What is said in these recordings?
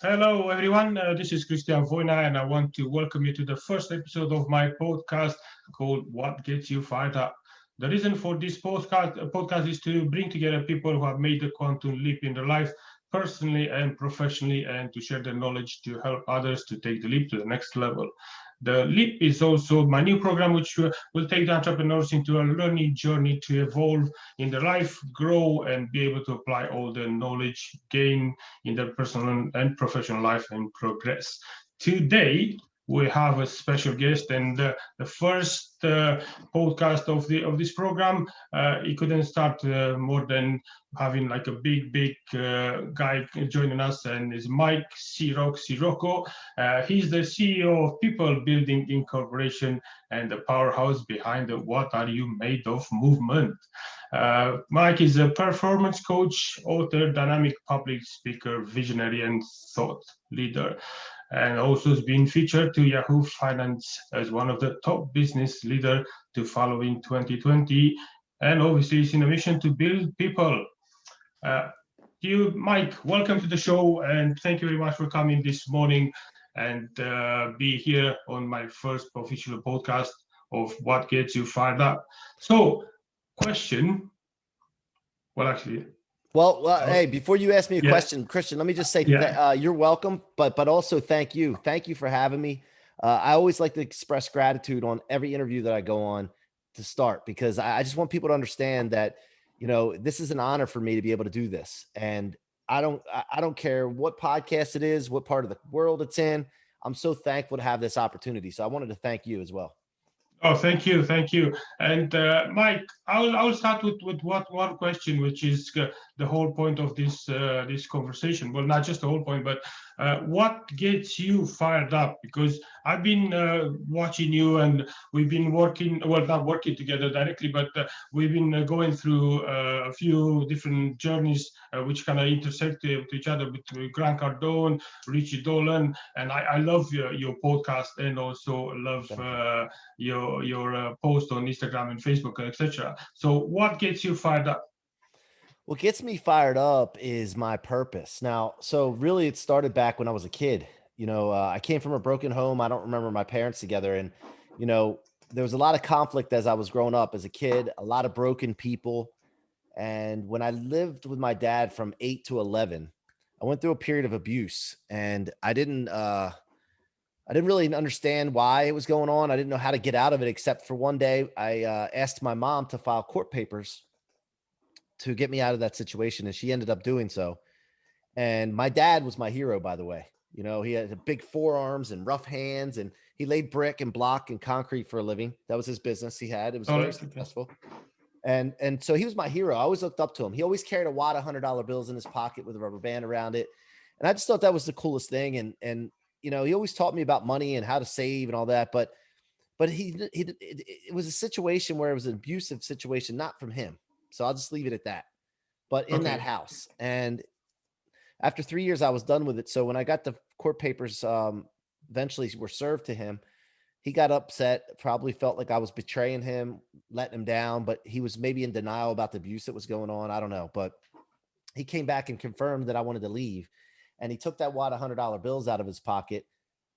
Hello, everyone. This is Christian Voina, and I want to welcome you to the first episode of my podcast called What Gets You Fired Up. The reason for this podcast is to bring together people who have made the quantum leap in their life, personally and professionally, and to share their knowledge to help others to take the leap to the next level. The Leap is also my new program, which will take the entrepreneurs into a learning journey to evolve in their life, grow, and be able to apply all the knowledge gained in their personal and professional life and progress. Today, we have a special guest, and the first podcast of this program. It couldn't start more than having like a big guy joining us, and is Mike C-Roc C-Rocco. He's the CEO of People Building Incorporation and the powerhouse behind the What Are You Made Of movement. Mike is a performance coach, author, dynamic public speaker, visionary, and thought leader, and also has been featured to Yahoo Finance as one of the top business leader to follow in 2020. And obviously, is in a mission to build people. Uh, you, Mike, welcome to the show, and thank you very much for coming this morning and be here on my first official podcast of What Gets You Fired Up. So, question. Well, actually, Hey, before you ask me a yeah, question, Christian, let me just say yeah. you're welcome, but also thank you. Thank you for having me. I always like to express gratitude on every interview that I go on to start, because I just want people to understand that, this is an honor for me to be able to do this. And I don't care what podcast it is, what part of the world it's in. I'm so thankful to have this opportunity. So I wanted to thank you as well. Oh, thank you. And Mike, I'll start with one question, which is the whole point of this conversation. Well, not just the whole point, but what gets you fired up? Because I've been watching you, and we've been working. Well, not working together directly, but we've been going through a few different journeys, which kind of intersect with each other, with Grant Cardone, Richie Dolan, and I love your podcast, and also love. Thank you. Your post on Instagram and Facebook, etc. So, what gets you fired up? What gets me fired up is my purpose. Now, so really it started back when I was a kid. I came from a broken home. I don't remember my parents together. And, you know, there was a lot of conflict as I was growing up as a kid, a lot of broken people. And when I lived with my dad from 8 to 11, I went through a period of abuse, and I didn't really understand why it was going on. I didn't know how to get out of it, except for one day I asked my mom to file court papers to get me out of that situation, and she ended up doing so. And my dad was my hero, by the way. He had big forearms and rough hands, and he laid brick and block and concrete for a living. That was his business he had. It was Oh, very okay. successful. And so he was my hero. I always looked up to him. He always carried a wad of $100 bills in his pocket with a rubber band around it. And I just thought that was the coolest thing. And he always taught me about money and how to save and all that. But it was a situation where it was an abusive situation, not from him. So I'll just leave it at that. But in that Okay. house. And after 3 years, I was done with it. So when I got the court papers, eventually were served to him, he got upset, probably felt like I was betraying him, letting him down, but he was maybe in denial about the abuse that was going on. I don't know. But he came back and confirmed that I wanted to leave. And he took that wad of $100 bills out of his pocket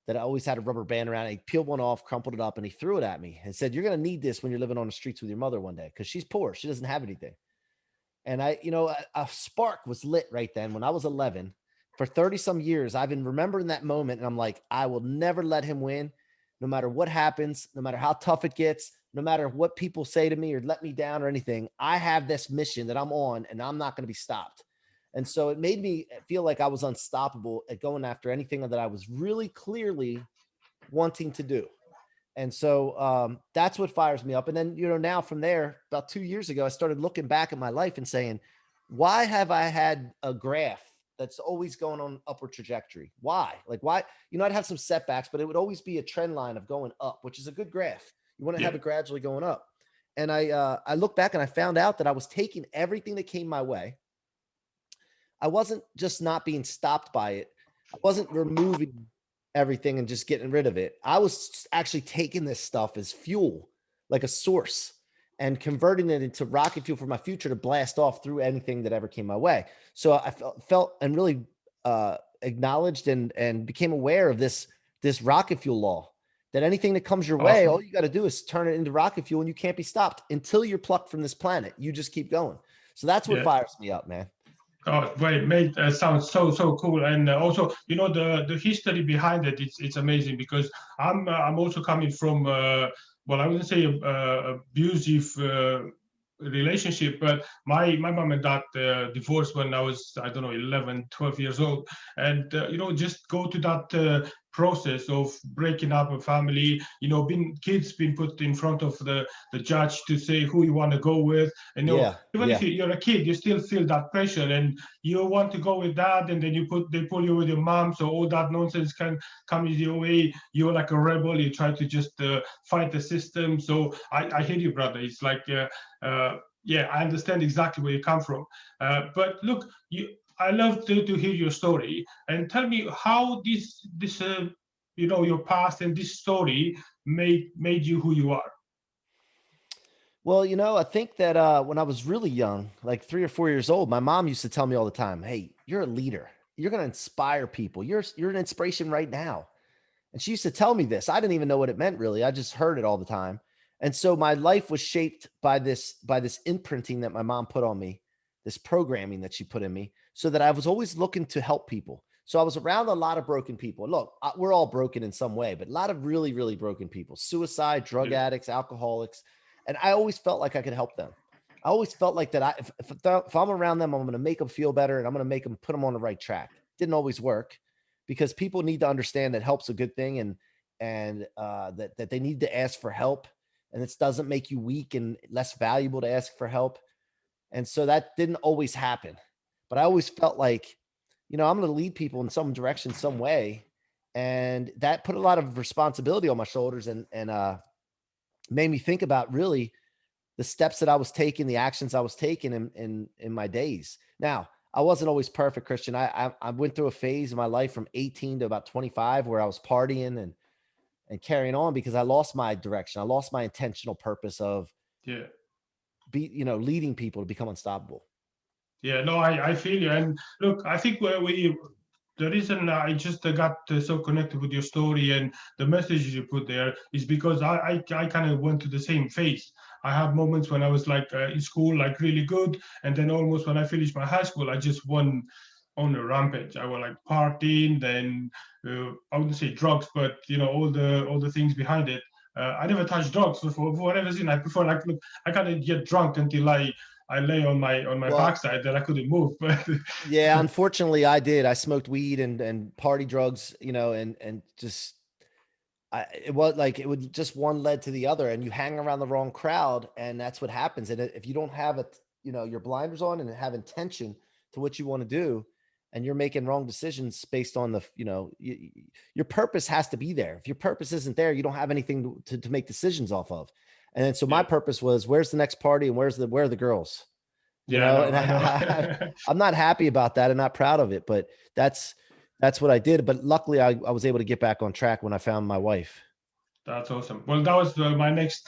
that I always had a rubber band around. He peeled one off, crumpled it up, and he threw it at me and said, "You're going to need this when you're living on the streets with your mother one day, because she's poor. She doesn't have anything." And a spark was lit right then when I was 11. For 30 some years, I've been remembering that moment. And I'm like, I will never let him win, no matter what happens, no matter how tough it gets, no matter what people say to me or let me down or anything. I have this mission that I'm on, and I'm not going to be stopped. And so it made me feel like I was unstoppable at going after anything that I was really clearly wanting to do. And so that's what fires me up. And then, now from there, about 2 years ago, I started looking back at my life and saying, why have I had a graph that's always going on upward trajectory? Why? Like, why? I'd have some setbacks, but it would always be a trend line of going up, which is a good graph. You want to Yeah. have it gradually going up. And I look back and I found out that I was taking everything that came my way. I wasn't just not being stopped by it. I wasn't removing everything and just getting rid of it. I was actually taking this stuff as fuel, like a source, and converting it into rocket fuel for my future to blast off through anything that ever came my way. So I felt and really acknowledged and became aware of this rocket fuel law, that anything that comes your way, all Awesome. you got to do is turn it into rocket fuel, and you can't be stopped until you're plucked from this planet. You just keep going. So that's what Yeah. fires me up, man. Oh, great, mate! Sounds so cool, and also, the history behind it. It's amazing because I'm also coming from well, I wouldn't say abusive relationship, but my mom and dad divorced when I was, I don't know, 11, 12 years old, and just go to that process of breaking up a family. Being kids being put in front of the judge to say who you want to go with, and Yeah, even if yeah, you're a kid, you still feel that pressure, and you want to go with dad, and then they pull you with your mom, so all that nonsense can come your way. You're like a rebel. You try to just fight the system. So I hear you, brother. It's like yeah, I understand exactly where you come from. But look, I love to hear your story, and tell me how this your past and this story made you who you are. well, I think that when I was really young, like 3 or 4 years old, my mom used to tell me all the time, "Hey, you're a leader. You're going to inspire people. You're an inspiration right now." And she used to tell me this. I didn't even know what it meant really. I just heard it all the time. And so my life was shaped by this imprinting that my mom put on me, this programming that she put in me, so that I was always looking to help people. So I was around a lot of broken people. Look, we're all broken in some way, but a lot of really, really broken people, suicide, drug Yeah, addicts, alcoholics. And I always felt like I could help them. I always felt like that if I'm around them, I'm going to make them feel better, and I'm going to make them put them on the right track. Didn't always work, because people need to understand that help's a good thing, and that they need to ask for help, and this doesn't make you weak and less valuable to ask for help. And so that didn't always happen, but I always felt like, I'm going to lead people in some direction, some way, and that put a lot of responsibility on my shoulders, and made me think about really the steps that I was taking, the actions I was taking in my days. Now, I wasn't always perfect, Christian. I went through a phase in my life from 18 to about 25 where I was partying and carrying on, because I lost my direction. I lost my intentional purpose of yeah. leading people to become unstoppable. Yeah, no, I feel you. And look, I think where we the reason I just got so connected with your story and the messages you put there is because I kind of went to the same phase. I had moments when I was like in school, like really good, and then almost when I finished my high school, I just went on a rampage. I was like partying, then I wouldn't say drugs, but all the things behind it. I never touched drugs for whatever reason. I prefer like look, I kind of get drunk until I lay on my Well, backside that I couldn't move. But yeah, unfortunately I did. I smoked weed and party drugs, and just it was like it would just one led to the other, and you hang around the wrong crowd, and that's what happens. And if you don't have your blinders on and have intention to what you want to do, and you're making wrong decisions based on your purpose has to be there. If your purpose isn't there, you don't have anything to make decisions off of. And then, so my yeah, purpose was, where's the next party, and where are the girls? yeah, I know, And I know. I'm not happy about that and not proud of it, but that's that's what I did. But luckily, I was able to get back on track when I found my wife. That's awesome. Well, that was my next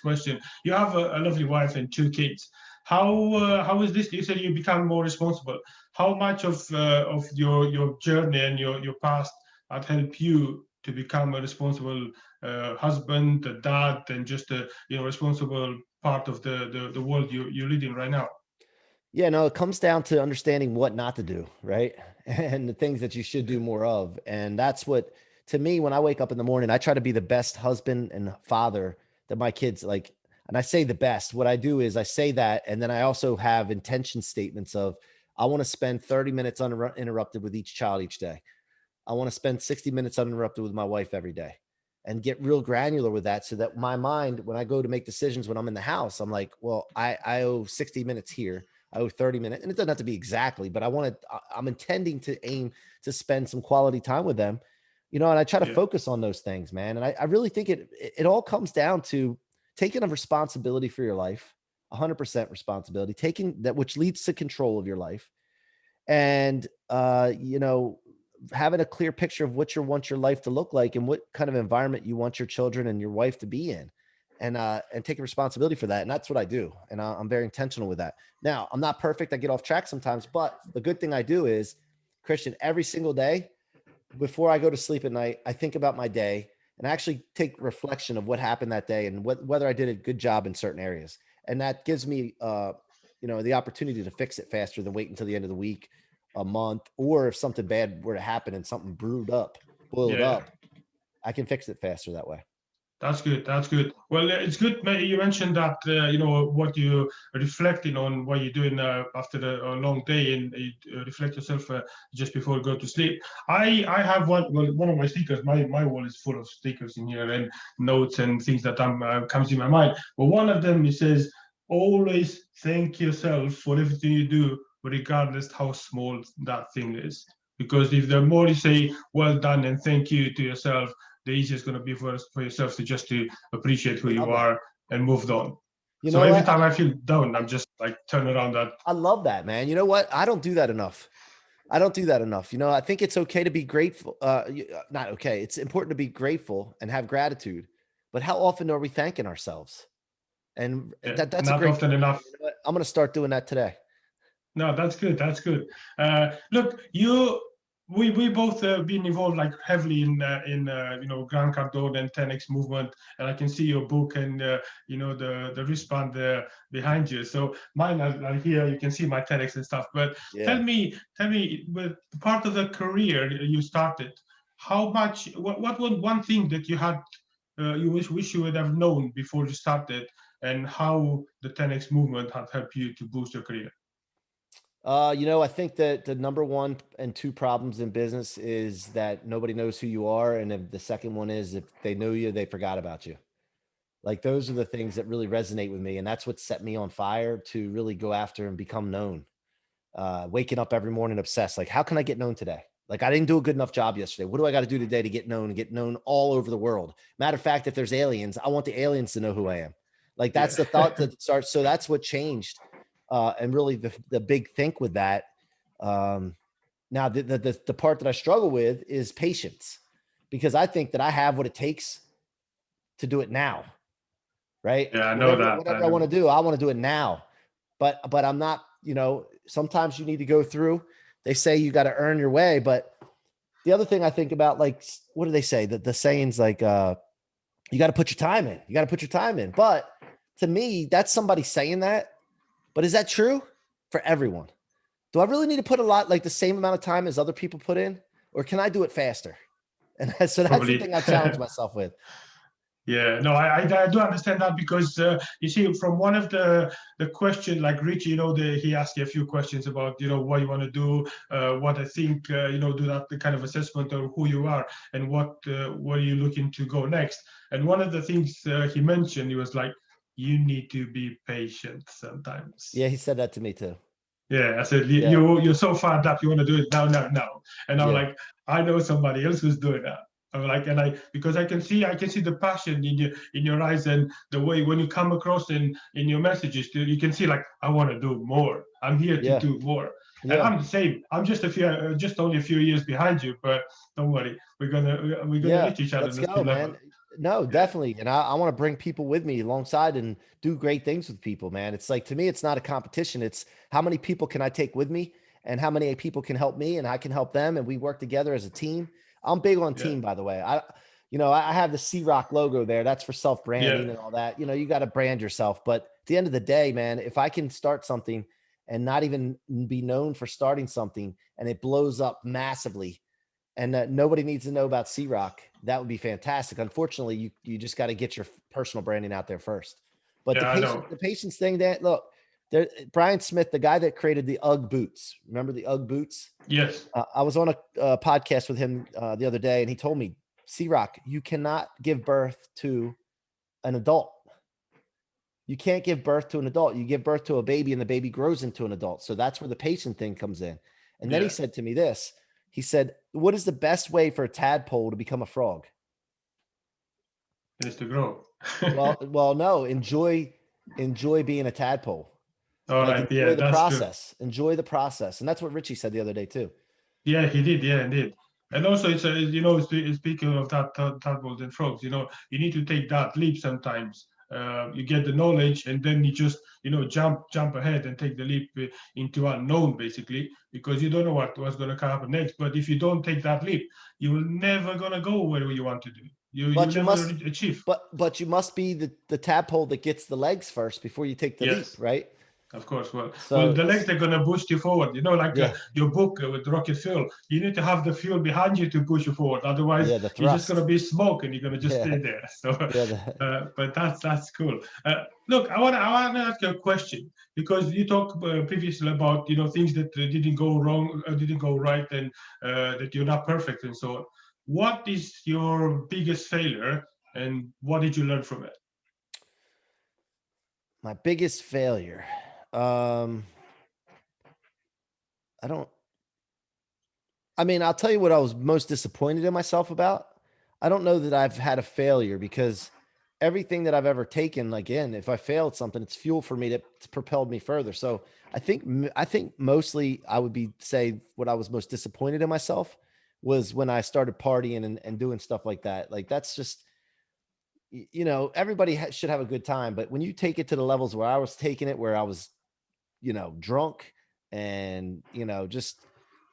question. You have a lovely wife and two kids. How is this? You said you become more responsible. How much of your journey and your past had helped you to become a responsible husband, a dad, and just a responsible part of the world you're leading right now? Yeah, no, it comes down to understanding what not to do, right? And the things that you should do more of. And that's what, to me, when I wake up in the morning, I try to be the best husband and father that my kids like. And I say the best. What I do is I say that. And then I also have intention statements of, I want to spend 30 minutes uninterrupted with each child each day. I want to spend 60 minutes uninterrupted with my wife every day, and get real granular with that, so that my mind, when I go to make decisions when I'm in the house, I'm like, well, I owe 60 minutes here. I owe 30 minutes. And it doesn't have to be exactly, but I'm intending to aim to spend some quality time with them, and I try to Yeah, focus on those things, man. And I really think it all comes down to taking a responsibility for your life, 100% responsibility, taking that, which leads to control of your life, and having a clear picture of what you want your life to look like, and what kind of environment you want your children and your wife to be in, and taking responsibility for that. And that's what I do, and I'm very intentional with that. Now, I'm not perfect. I get off track sometimes, but the good thing I do is Christian, every single day before I go to sleep at night, I think about my day and actually take reflection of what happened that day and whether I did a good job in certain areas. And that gives me, the opportunity to fix it faster than wait until the end of the week, a month, or if something bad were to happen and something boiled Yeah. up, I can fix it faster that way. That's good. That's good. Well, it's good. You mentioned that what you reflecting on what you're doing after a long day, and you reflect yourself just before you go to sleep. I have one of my stickers. My wall is full of stickers in here and notes and things that comes in my mind. But one of them, it says, always thank yourself for everything you do, regardless how small that thing is. Because if the more you say well done and thank you to yourself, the easiest going to be for yourself to appreciate who I you love that. are and move on. You So know every what? time I feel down, I'm just like turn around that. I love that, man. You know what? I don't do that enough. I don't do that enough. I think it's okay to be grateful. Not okay. It's important to be grateful and have gratitude. But how often are we thanking ourselves? And that's a Not great often point. enough. You know what? I'm going to start doing that today. No, that's good. That's good. Look, we both been involved like heavily in Grant Cardone and 10x movement, and I can see your book and the wristband behind you. So mine are here. You can see my 10x and stuff. But Yeah. tell me, with part of the career you started, how much? What was one thing that you had? You wish you would have known before you started, and how the 10x movement had helped you to boost your career. I think that the number one and two problems in business is that nobody knows who you are. And if the second one is if they know you, they forgot about you. Like those are the things that really resonate with me. And that's what set me on fire to really go after and become known. Waking up every morning obsessed. Like, how can I get known today? Like, I didn't do a good enough job yesterday. What do I got to do today to get known and get known all over the world? Matter of fact, if there's aliens, I want the aliens to know who I am. Like, that's the thought that starts. So that's what changed. And really the big think with that. Now the part that I struggle with is patience, because I think that I have what it takes to do it now. Right. Yeah, I know Whatever, that. whatever I want to do, I want to do it now. But I'm not, sometimes you need to go through. They say you got to earn your way. But the other thing I think about, like, what do they say? The sayings like, you got to put your time in. You got to put your time in. But to me, that's somebody saying that. But is that true for everyone? Do I really need to put like the same amount of time as other people put in, or can I do it faster? And so that's the Probably. thing I challenge myself with. Yeah, no, I do understand that because you see, from one of the question, like Richie, he asked you a few questions about what you want to do, what I think, do that the kind of assessment of who you are and where you're looking to go next. And one of the things he mentioned, he was like, you need to be patient sometimes. Yeah, he said that to me too. Yeah, I said Yeah. you're so fired up, you want to do it now, now, now. And I'm Yeah. like, I know somebody else who's doing that. I'm like, because I can see the passion in your eyes and the way when you come across in your messages, you can see like, I want to do more. I'm here to Yeah. do more. And Yeah. I'm the same. I'm just only a few years behind you, but don't worry, we're gonna Yeah. reach each other Let's in the same go, level. man. No, Yeah, definitely. And I want to bring people with me alongside and do great things with people, man. It's like, to me, it's not a competition. It's how many people can I take with me and how many people can help me and I can help them. And we work together as a team. I'm big on yeah, team, by the way. I have the C-Roc logo there. That's for yeah, self-branding and all that. You got to brand yourself. But at the end of the day, man, if I can start something and not even be known for starting something and it blows up massively and nobody needs to know about C-Roc, that would be fantastic. Unfortunately, you just got to get your personal branding out there first. But yeah. I know. the patience thing, that look, Brian Smith, the guy that created the UGG boots, remember the UGG boots? Yes. I was on a podcast with him the other day, and he told me, C-Roc, you cannot give birth to an adult. You can't give birth to an adult. You give birth to a baby, and the baby grows into an adult. So that's where the patient thing comes in. And then he Yeah. said to me this. He said, what is the best way for a tadpole to become a frog? It is to grow. Well, no, enjoy being a tadpole. All Like, right. Yeah, enjoy the that's true. process. Enjoy the process. And that's what Richie said the other day too. Yeah, he did. Yeah, indeed. And also, speaking of that tadpoles and frogs, you need to take that leap sometimes you get the knowledge, and then you just jump ahead and take the leap into unknown, basically, because you don't know what's going to happen next. But if you don't take that leap, you will never going to go where you want to do. You'll But you never must, achieve. but you must be the tadpole that gets the legs first before you take the leap, Yes. right? Of course. Well, So the legs are gonna boost you forward. Like yeah, your book with rocket fuel. You need to have the fuel behind you to push you forward. Otherwise, yeah, the you're just gonna thrust. be smoke, and you're gonna just Yeah, stay there. So, yeah, but that's cool. Look, I want to ask you a question, because you talked previously about things that didn't go wrong, didn't go right, and that you're not perfect and so on. What is your biggest failure, and what did you learn from it? my biggest failure. Um, I don't. I mean, I'll tell you what I was most disappointed in myself about. I don't know that I've had a failure because everything that I've ever taken, again, if I failed something, it's fuel for me to propelled me further. So I think mostly I would be say what I was most disappointed in myself was when I started partying and doing stuff like that. Like that's just everybody should have a good time, but when you take it to the levels where I was taking it, where I was drunk and just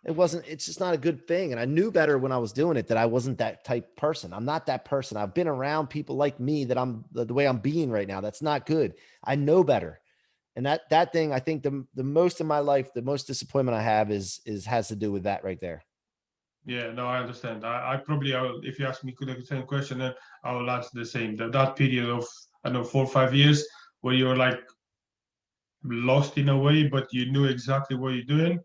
it's just not a good thing. And I knew better when I was doing it that I wasn't that type person. I'm not that person. I've been around people like me that I'm the way I'm being right now. That's not good. I know better. And that thing, I think the most in my life, the most disappointment I have is has to do with that right there. Yeah, no, I understand. I probably, if you ask me the same question, then I will answer the same. That period of, I don't know, 4 or 5 years where you're like lost in a way, but you knew exactly what you're doing.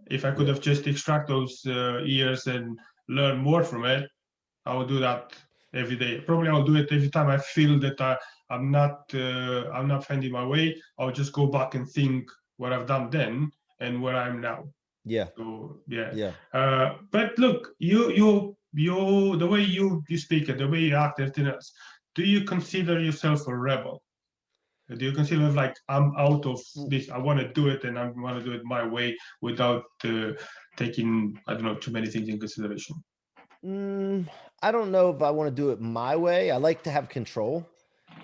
If I could Yeah. have just extract those years and learn more from it, I would do that every day. Probably I'll do it every time I feel that I'm not finding my way. I'll just go back and think what I've done then and where I'm now. Yeah. So yeah, Yeah. but look, the way you speak it, the way you act, everything else. Do you consider yourself a rebel? Do you consider like I'm out of this? I want to do it, and I want to do it my way without taking I don't know too many things in consideration. Mm, I don't know if I want to do it my way. I like to have control.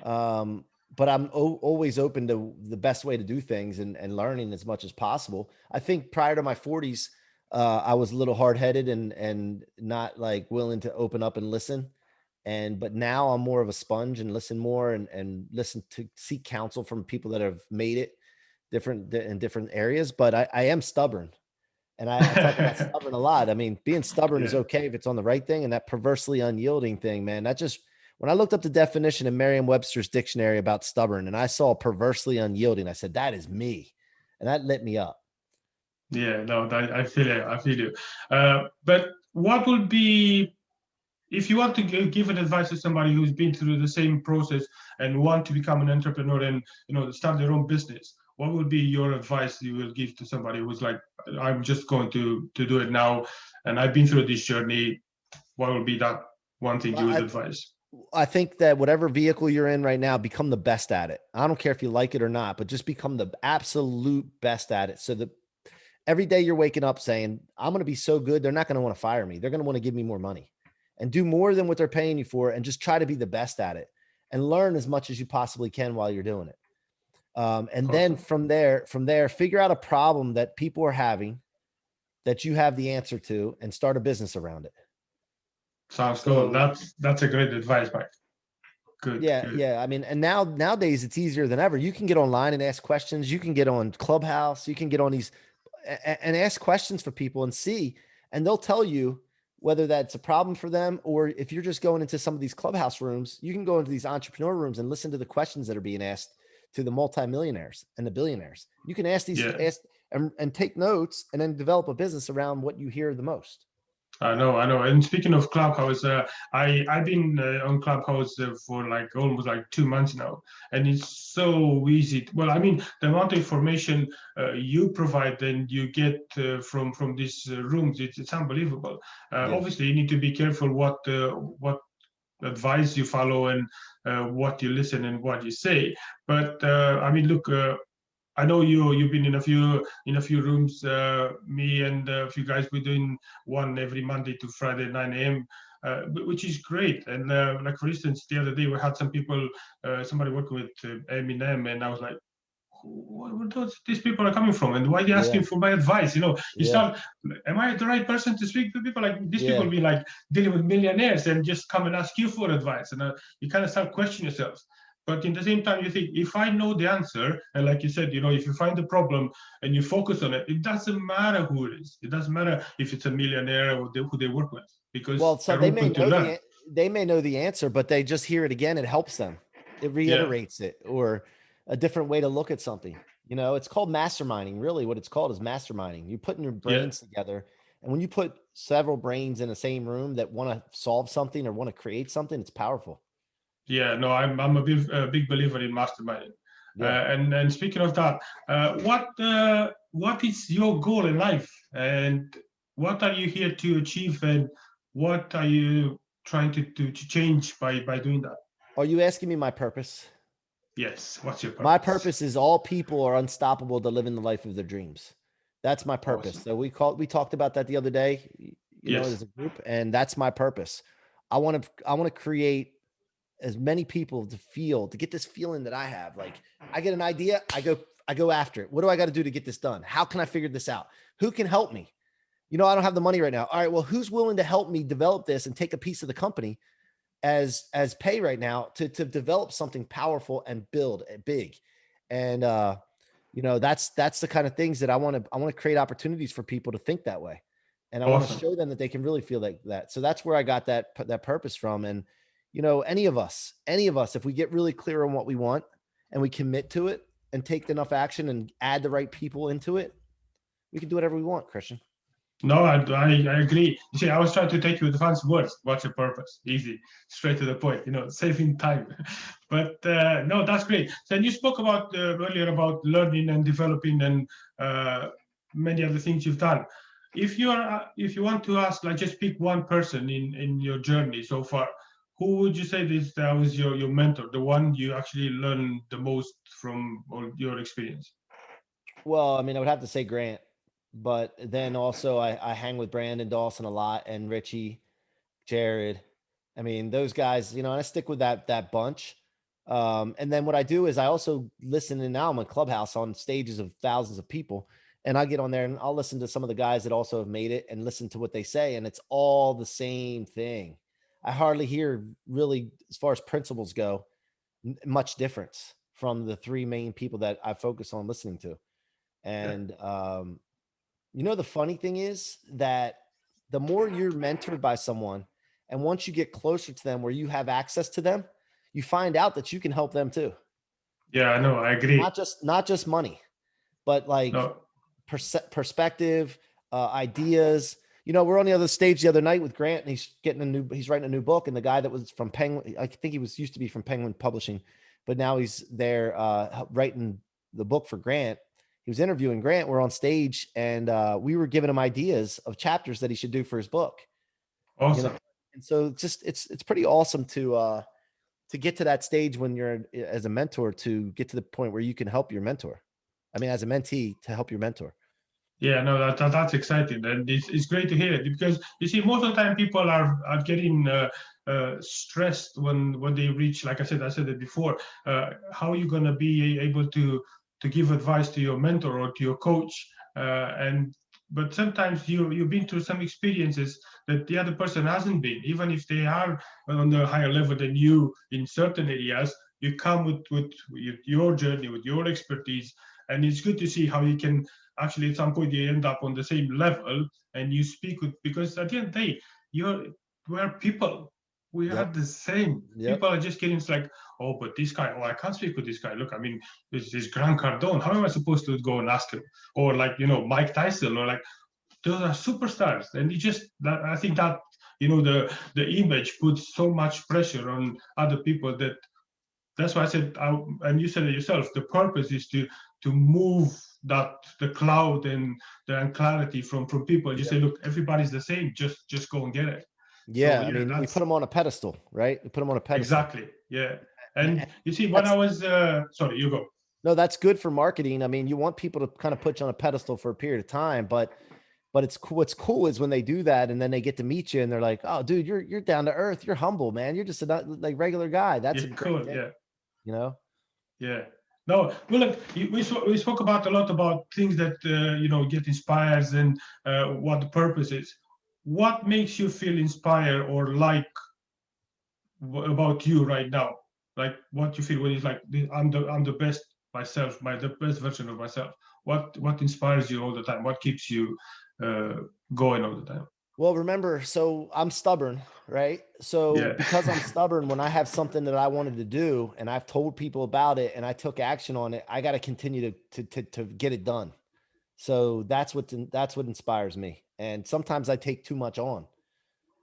Um, but I'm always open to the best way to do things and learning as much as possible. I think prior to my 40s, I was a little hard headed and not like willing to open up and listen. But now I'm more of a sponge and listen more and listen to seek counsel from people that have made it different in different areas. But I am stubborn. And I talk about stubborn a lot. I mean, being stubborn is Yeah. okay if it's on the right thing, and that perversely unyielding thing, man, that just when I looked up the definition in Merriam-Webster's dictionary about stubborn and I saw perversely unyielding, I said, that is me. And that lit me up. Yeah, no, I feel it. I feel you. But what would be if you want to give an advice to somebody who's been through the same process and want to become an entrepreneur and start their own business? What would be your advice you will give to somebody who's like, I'm just going to do it now, and I've been through this journey? What would be that one thing Well, you would advise? I think that whatever vehicle you're in right now, become the best at it. I don't care if you like it or not, but just become the absolute best at it. So that every day you're waking up saying, I'm going to be so good, they're not going to want to fire me. They're going to want to give me more money and do more than what they're paying you for and just try to be the best at it and learn as much as you possibly can while you're doing it. And then Awesome. from there, figure out a problem that people are having that you have the answer to and start a business around it. Sounds cool. So That's a great advice, Mike. Good, yeah, good. yeah. I mean, and nowadays it's easier than ever. You can get online and ask questions. You can get on Clubhouse. You can get on these and ask questions for people and see, and they'll tell you whether that's a problem for them or if you're just going into some of these Clubhouse rooms, you can go into these entrepreneur rooms and listen to the questions that are being asked to the multimillionaires and the billionaires. You can Yeah. ask and take notes and then develop a business around what you hear the most. I know, I know. And speaking of Clubhouse, I've been on Clubhouse for like almost like 2 months now, and it's so easy. Well, I mean, the amount of information you provide and you get from these rooms, it's unbelievable. Yeah. Obviously, you need to be careful what advice you follow and what you listen and what you say. But I mean, look. I know you've been in a few rooms. Me and a few guys we're doing one every Monday to Friday 9 a.m. Which is great. And like for instance, the other day we had some people, somebody working with Eminem, and I was like, where these people are coming from, and why are they Yeah. asking for my advice? You Yeah. start, am I the right person to speak to people? Like these people Yeah. be like dealing with millionaires and just come and ask you for advice, and you kind of start questioning yourself. But in the same time, you think, if I know the answer, and like you said, if you find the problem and you focus on it, it doesn't matter who it is. It doesn't matter if it's a millionaire or who they work with, Well, because so they're open to learn. they may know the answer, but they just hear it again. It helps them. It Yeah, reiterates it, or a different way to look at something. It's called masterminding. Really, what it's called is masterminding. You're putting your yeah, brains together, and when you put several brains in the same room that want to solve something or want to create something, it's powerful. yeah. No, I'm a big believer in masterminding. Yeah. And speaking of that, what is your goal in life, and what are you here to achieve, and what are you trying to change by doing that? Are you asking me my purpose? Yes. What's your My purpose? purpose is all people are unstoppable to live in the life of their dreams. That's my purpose. Awesome. So we talked about that the other day, Yes. as a group, and that's my purpose. I want to create as many people to get this feeling that I have. Like, I get an idea, I go after it. What do I got to do to get this done? How can I figure this out? Who can help me? I don't have the money right now. All right, well, who's willing to help me develop this and take a piece of the company as pay right now to develop something powerful and build it big? And that's the kind of things that I want to create opportunities for people to think that way. And I want to Awesome. show them that they can really feel like that. So that's where I got that purpose from. And any of us, if we get really clear on what we want and we commit to it and take enough action and add the right people into it, we can do whatever we want, Christian. No, I agree. You see, I was trying to take you with the fancy words. What's your purpose? Easy, straight to the point. Saving time. But no, that's great. So you spoke about earlier about learning and developing and many other things you've done. If you want to ask, like, just pick one person in your journey so far, who would you say that was your mentor, the one you actually learned the most from all your experience? Well, I mean, I would have to say Grant, but then also I hang with Brandon Dawson a lot and Richie, Jared. I mean, those guys, and I stick with that bunch. And then what I do is I also listen, and now I'm in Clubhouse on stages of thousands of people, and I get on there and I'll listen to some of the guys that also have made it and listen to what they say, and it's all the same thing. I hardly hear, really, as far as principles go, much difference from the three main people that I focus on listening to. Yeah. And the funny thing is that the more you're mentored by someone, and once you get closer to them where you have access to them, you find out that you can help them too. Yeah, I know. I agree. Not just money, but like No. perspective, ideas. We're on the other stage the other night with Grant, and he's writing a new book. And the guy that was from Penguin, I think he used to be from Penguin Publishing, but now he's there writing the book for Grant. He was interviewing Grant. We're on stage, and we were giving him ideas of chapters that he should do for his book. Awesome. And so it's pretty awesome to get to that stage when you're as a mentor, to get to the point where you can help your mentor. I mean, as a mentee, to help your mentor. Yeah, no, that's exciting, and it's great to hear it, because you see, most of the time people are getting stressed when they reach, like I said it before. How are you gonna be able to give advice to your mentor or to your coach? And but sometimes you've been through some experiences that the other person hasn't been, even if they are on a higher level than you in certain areas. You come with your journey, with your expertise, and it's good to see how you can actually at some point you end up on the same level, and you speak with, because at the end of the day, we're people. We are Yep. the same. Yep. People are just getting, it's like, oh, but this guy, oh, I can't speak with this guy. Look, I mean, this is Grant Cardone. How am I supposed to go and ask him? Or like, Mike Tyson, or like, those are superstars. And you just, that, I think that, the image puts so much pressure on other people, that's why I said, and you said it yourself, the purpose is to move the cloud and the clarity from people. You say, look, everybody's the same. Just go and get it. So Yeah. I yeah, mean, we put that's them on a pedestal, right? We put them on a pedestal. exactly, yeah. And And you see, when I that's was sorry, you go. No, that's good for marketing. I mean, you want people to kind of put you on a pedestal for a period of time, but it's cool. What's cool is when they do that and then they get to meet you and they're like, "Oh, dude, you're down to earth. You're humble, man. You're just a like regular guy." That's Yeah, a great cool. thing, Yeah, you know? yeah. No, well, look, we spoke about a lot about things that get inspired and what the purpose is. What makes you feel inspired or like about you right now? Like what you feel when it's like I'm the best myself, the best version of myself. What inspires you all the time? What keeps you uh, going all the time? Well, remember, so I'm stubborn, right? So Yeah. because I'm stubborn, when I have something that I wanted to do and I've told people about it and I took action on it, I got to continue to get it done. So that's what inspires me. And sometimes I take too much on.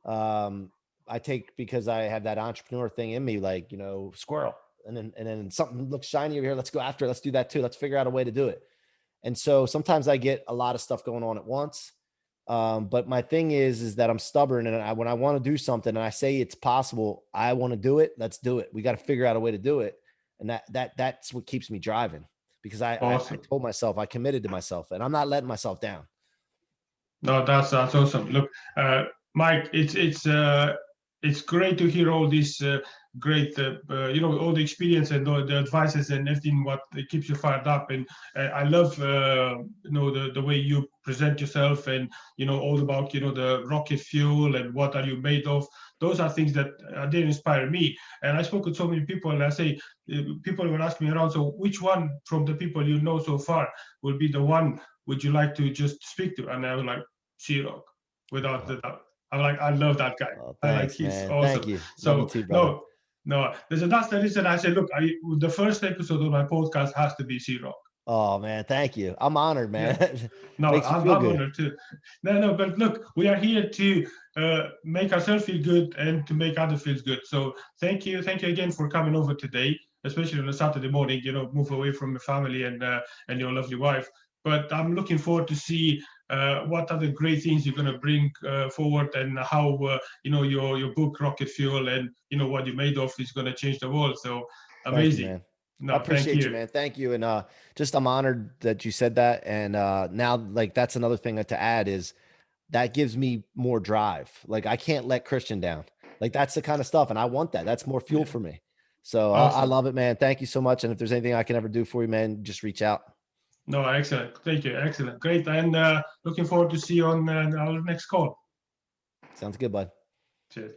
I take because I have that entrepreneur thing in me, like, squirrel. And then something looks shiny over here. Let's go after it. Let's do that too. Let's figure out a way to do it. And so sometimes I get a lot of stuff going on at once. But my thing is that I'm stubborn, and when I want to do something and I say it's possible, I want to do it. Let's do it. We got to figure out a way to do it. And that's what keeps me driving, because I Awesome. told myself, I committed to myself, and I'm not letting myself down. No, that's awesome. Look, Mike, it's great to hear all this great all the experience and the advices and everything what keeps you fired up. And I love the way you present yourself, and all about the rocket fuel and what are you made of. Those are things that they inspire me. And I spoke with so many people, and I say people will ask me around. So which one from the people you know so far will be the one would you like to just speak to? And I was like, C-Roc, without Oh, the doubt. I'm like, I love that guy. oh, I like thanks, he's man. Thank awesome. you. Love you So too, brother. no. That's the reason I said, look, the first episode of my podcast has to be C-Roc. Oh man, thank you. I'm honored, Yeah. man. No, Makes you I'm feel good. honored too. No, but look, we are here to make ourselves feel good and to make others feel good. So thank you again for coming over today, especially on a Saturday morning. Move away from your family and your lovely wife. But I'm looking forward to see what other great things you're going to bring forward, and how your book Rocket Fuel and what you made of is going to change the world. So Thank you, amazing. man. I No, thank appreciate you, you. man. Thank you. And just I'm honored that you said that. And now, like, that's another thing to add is that gives me more drive. Like, I can't let Christian down. Like, that's the kind of stuff, and I want that. That's more fuel Yeah, for me. So I awesome. love it, man. Thank you so much. And if there's anything I can ever do for you, man, just reach out. No, excellent. Thank you. Excellent. Great. And looking forward to see you on our next call. Sounds good, bud. Cheers.